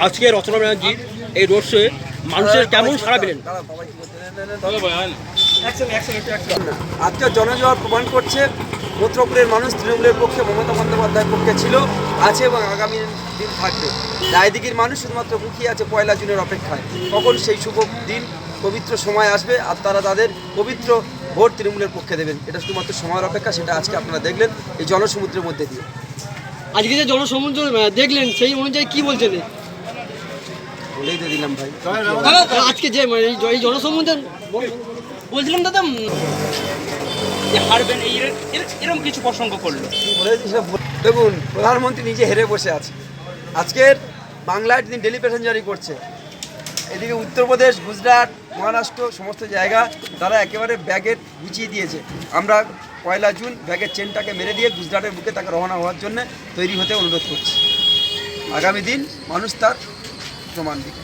আজকে রচনা ব্যানার্জির এই রোড শোয়ে মানুষের কেমন সাড়া পেলেন? আজকে জনজোয়ার প্রমাণ করছে গোত্রপুরের মানুষ তৃণমূলের পক্ষে, মমতা বন্দ্যোপাধ্যায়ের পক্ষে ছিল, আছে এবং আগামী দিন থাকবে। রায়দিঘির মানুষ শুধুমাত্র মুখিয়ে আছে 1 জুনের অপেক্ষায়, কখন সেই শুভ দিন পবিত্র সময় আসবে আর তারা তাদের পবিত্র ভোট তৃণমূলের পক্ষে দেবেন। এটা শুধুমাত্র সময়ের অপেক্ষা, সেটা আজকে আপনারা দেখলেন এই জনসমুদ্রের মধ্যে দিয়ে। আজকে যে জনসমুদ্র দেখলেন সেই অনুযায়ী কি বলছেন? বলেই তো দিলাম ভাই। আজকে যে এই জনসমুদ্র বলছিলাম দাদা হারবেন এরকম কিছু প্রসঙ্গ করলো। দেখুন, প্রধানমন্ত্রী নিজে হেরে বসে আছে। আজকের বাংলায় তিনি ডেলি প্যাসেঞ্জারি করছে, এদিকে উত্তরপ্রদেশ, গুজরাট, মহারাষ্ট্র সমস্ত জায়গা তারা একেবারে ব্যাগের গুছিয়ে দিয়েছে। আমরা 1 জুন ব্যাগের চেনটাকে মেরে দিয়ে গুজরাটের বুকে তাকে রওনা হওয়ার জন্য তৈরি হতে অনুরোধ করছি। আগামী দিন মানুষ তার প্রমাণ দিবে।